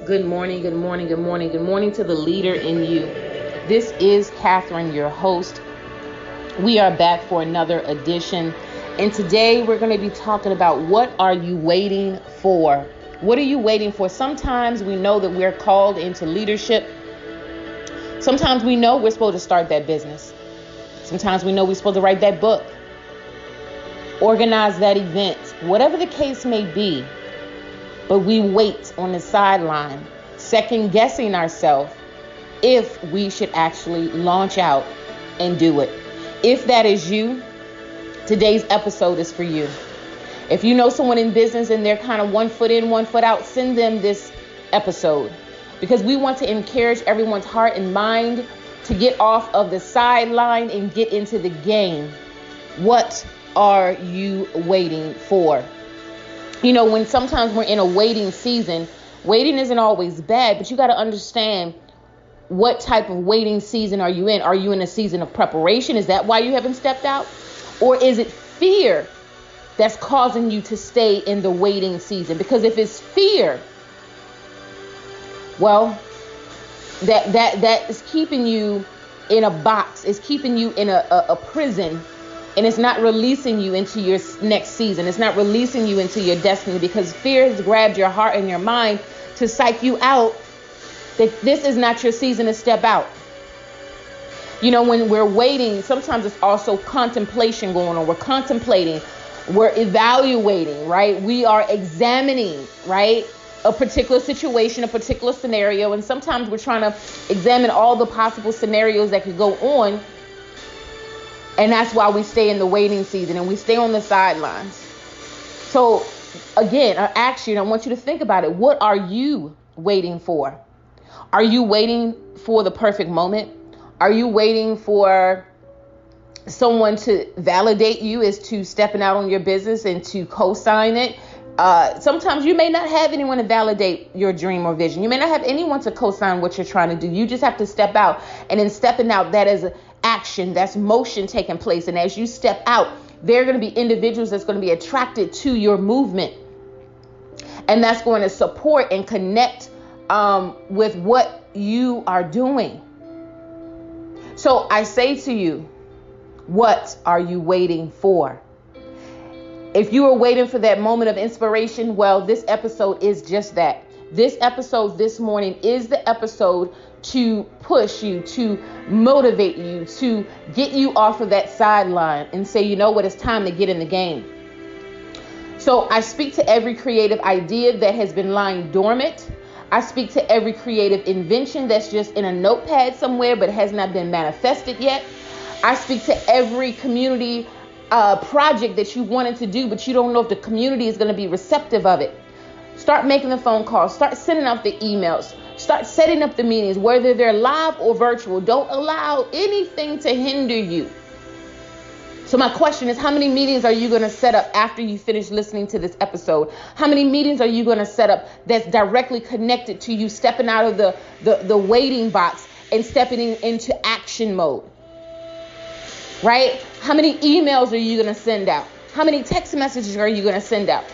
Good morning, good morning, good morning, good morning to the leader in you. This is Catherine, your host. We are back for another edition. And today we're going to be talking about what are you waiting for? What are you waiting for? Sometimes we know that we're called into leadership. Sometimes we know we're supposed to start that business. Sometimes we know we're supposed to write that book, organize that event, whatever the case may be. But we wait on the sideline, second guessing ourselves if we should actually launch out and do it. If that is you, today's episode is for you. If you know someone in business and they're kind of 1 foot in, 1 foot out, send them this episode because we want to encourage everyone's heart and mind to get off of the sideline and get into the game. What are you waiting for? You know, when sometimes we're in a waiting season, waiting isn't always bad, but you got to understand what type of waiting season are you in? Are you in a season of preparation? Is that why you haven't stepped out? Or is it fear that's causing you to stay in the waiting season? Because if it's fear, well, that is keeping you in a box. It's keeping you in a prison. And it's not releasing you into your next season. It's not releasing you into your destiny because fear has grabbed your heart and your mind to psych you out that this is not your season to step out. You know, when we're waiting, sometimes it's also contemplation going on. We're contemplating, we're evaluating, right? We are examining, right? A particular situation, a particular scenario. And sometimes we're trying to examine all the possible scenarios that could go on. And that's why we stay in the waiting season and we stay on the sidelines. So again, I want you to think about it. What are you waiting for? Are you waiting for the perfect moment? Are you waiting for someone to validate you as to stepping out on your business and to co-sign it? Sometimes you may not have anyone to validate your dream or vision. You may not have anyone to co-sign what you're trying to do. You just have to step out. And in stepping out, that is action, that's motion taking place. And as you step out, there are going to be individuals that's going to be attracted to your movement. And that's going to support and connect with what you are doing. So I say to you, what are you waiting for? If you are waiting for that moment of inspiration, well, this episode is just that. This episode this morning is the episode to push you, to motivate you, to get you off of that sideline and say, you know what, it's time to get in the game. So I speak to every creative idea that has been lying dormant. I speak to every creative invention that's just in a notepad somewhere but has not been manifested yet. I speak to every community project that you wanted to do, but you don't know if the community is going to be receptive of it. Start making the phone calls. Start sending out the emails. Start setting up the meetings, whether they're live or virtual. Don't allow anything to hinder you. So my question is, how many meetings are you going to set up after you finish listening to this episode? How many meetings are you going to set up that's directly connected to you stepping out of the waiting box and stepping into action mode? Right? How many emails are you going to send out? How many text messages are you going to send out?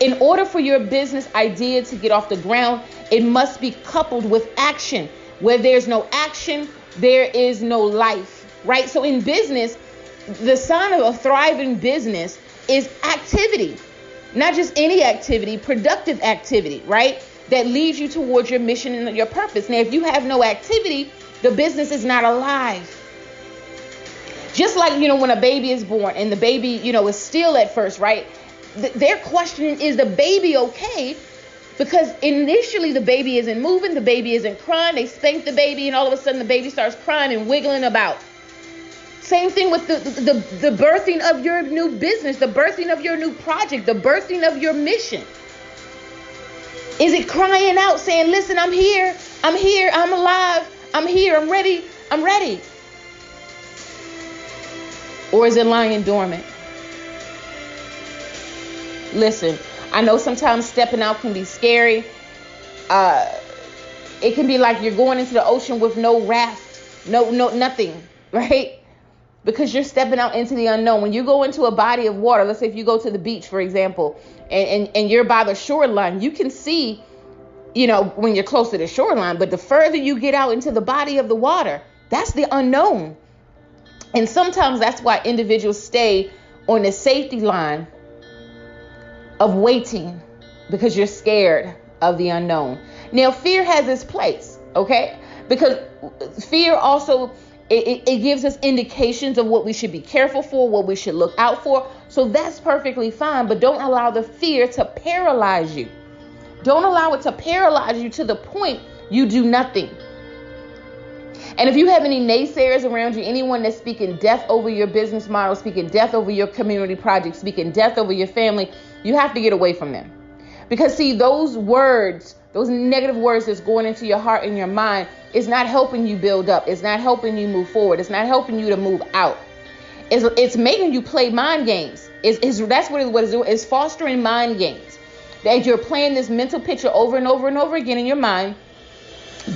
In order for your business idea to get off the ground, it must be coupled with action. Where there's no action, there is no life, right? So in business, the sign of a thriving business is activity, not just any activity, productive activity, right? That leads you towards your mission and your purpose. Now, if you have no activity, the business is not alive. Just like, when a baby is born and the baby, is still at first, right? Their question is the baby okay? Because initially the baby isn't moving, the baby isn't crying. They spank the baby and all of a sudden the baby starts crying and wiggling about. Same thing with the birthing of your new business, the birthing of your new project, the birthing of your mission. Is it crying out saying, listen, I'm here, I'm alive, I'm here, I'm ready. Or is it lying dormant? Listen, I know sometimes stepping out can be scary. It can be like you're going into the ocean with no raft, nothing, right? Because you're stepping out into the unknown. When you go into a body of water, let's say if you go to the beach, for example, and you're by the shoreline, you can see when you're close to the shoreline. But the further you get out into the body of the water, that's the unknown. And sometimes that's why individuals stay on the safety line of waiting, because you're scared of the unknown. Now, fear has its place, okay? Because fear also, it gives us indications of what we should be careful for, what we should look out for. So that's perfectly fine, but don't allow the fear to paralyze you. Don't allow it to paralyze you to the point you do nothing. And if you have any naysayers around you, anyone that's speaking death over your business model, speaking death over your community project, speaking death over your family, you have to get away from them. Because see, those words, those negative words that's going into your heart and your mind is not helping you build up. It's not helping you move forward. It's not helping you to move out. It's making you play mind games. That's what it's doing. It's fostering mind games. That you're playing this mental picture over and over and over again in your mind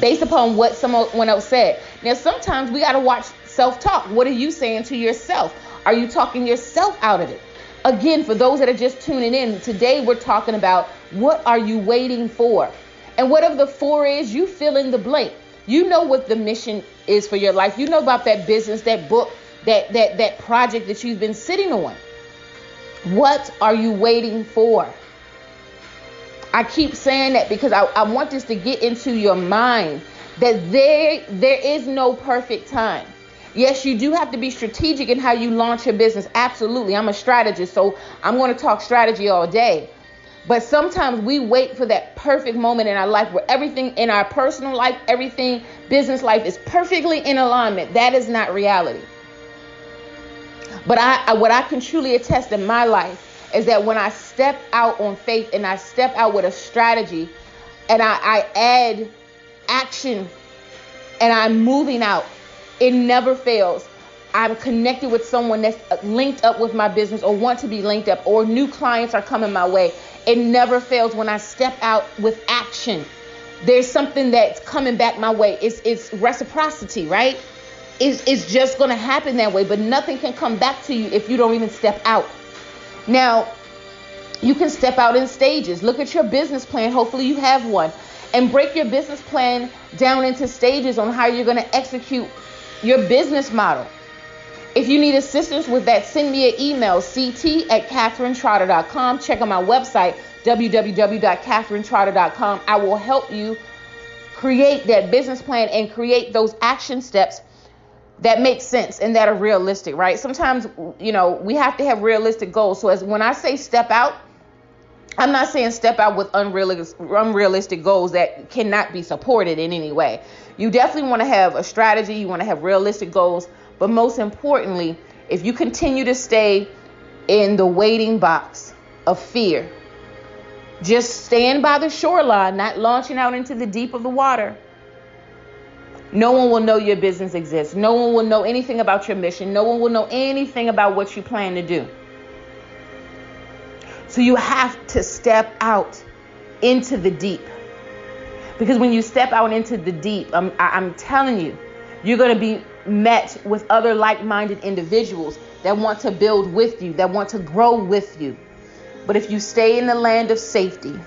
based upon what someone else said. Now, sometimes we got to watch self-talk. What are you saying to yourself? Are you talking yourself out of it? Again, for those that are just tuning in, today we're talking about what are you waiting for? And whatever the for is, you fill in the blank. You know what the mission is for your life. You know about that business, that book, that project that you've been sitting on. What are you waiting for? I keep saying that because I want this to get into your mind that there is no perfect time. Yes, you do have to be strategic in how you launch your business. Absolutely. I'm a strategist, so I'm going to talk strategy all day. But sometimes we wait for that perfect moment in our life where everything in our personal life, everything business life is perfectly in alignment. That is not reality. But what I can truly attest in my life is that when I step out on faith and I step out with a strategy and I add action and I'm moving out, it never fails. I'm connected with someone that's linked up with my business or want to be linked up, or new clients are coming my way. It never fails when I step out with action. There's something that's coming back my way. It's reciprocity, right? It's just going to happen that way, but nothing can come back to you if you don't even step out. Now, you can step out in stages. Look at your business plan. Hopefully you have one. And break your business plan down into stages on how you're going to execute your business model. If you need assistance with that, send me an email, ct@katherinetrotter.com. Check out my website, www.katherinetrotter.com. I will help you create that business plan and create those action steps that make sense and that are realistic, right? Sometimes, we have to have realistic goals. So when I say step out, I'm not saying step out with unrealistic goals that cannot be supported in any way. You definitely want to have a strategy. You want to have realistic goals. But most importantly, if you continue to stay in the waiting box of fear, just stand by the shoreline, not launching out into the deep of the water, no one will know your business exists. No one will know anything about your mission. No one will know anything about what you plan to do. So you have to step out into the deep. Because when you step out into the deep, I'm telling you, you're going to be met with other like-minded individuals that want to build with you, that want to grow with you. But if you stay in the land of safety,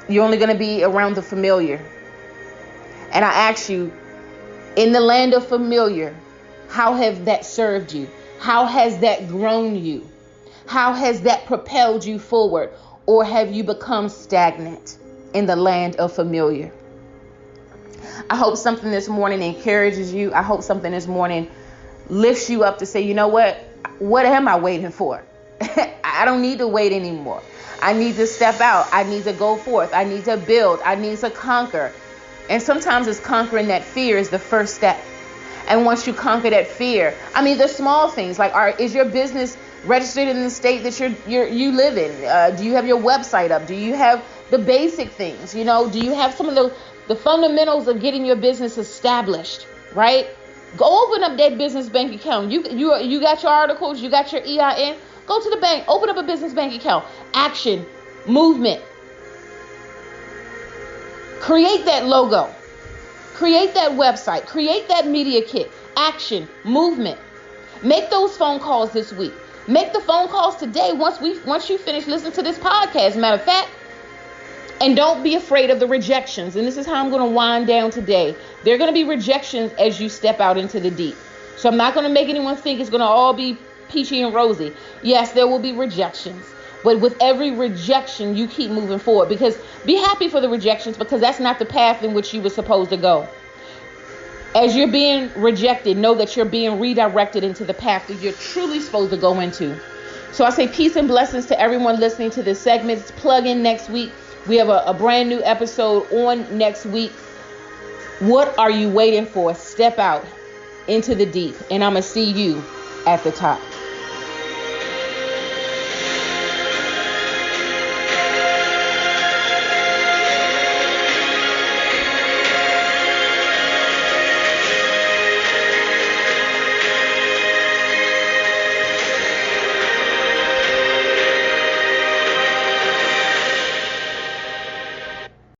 you're only going to be around the familiar. And I ask you, in the land of familiar, how have that served you? How has that grown you? How has that propelled you forward? Or have you become stagnant in the land of familiar? I hope something this morning encourages you. I hope something this morning lifts you up to say, you know what? What am I waiting for? I don't need to wait anymore. I need to step out. I need to go forth. I need to build. I need to conquer. And sometimes it's conquering that fear is the first step. And once you conquer that fear, the small things like, is your business registered in the state that you live in? Do you have your website up? Do you have the basic things? Do you have some of the fundamentals of getting your business established, right? Go open up that business bank account. You got your articles, you got your EIN. Go to the bank, open up a business bank account. Action, movement. Create that logo. Create that website. Create that media kit. Action, movement. Make those phone calls this week. Make the phone calls today once you finish listening to this podcast. Matter of fact, And don't be afraid of the rejections. And this is how I'm going to wind down today. There are going to be rejections as you step out into the deep. So I'm not going to make anyone think it's going to all be peachy and rosy. Yes, there will be rejections. But with every rejection, you keep moving forward. Because be happy for the rejections, because that's not the path in which you were supposed to go. As you're being rejected, know that you're being redirected into the path that you're truly supposed to go into. So I say peace and blessings to everyone listening to this segment. Plug in next week. We have a brand new episode on next week. What are you waiting for? Step out into the deep, and I'm going to see you at the top.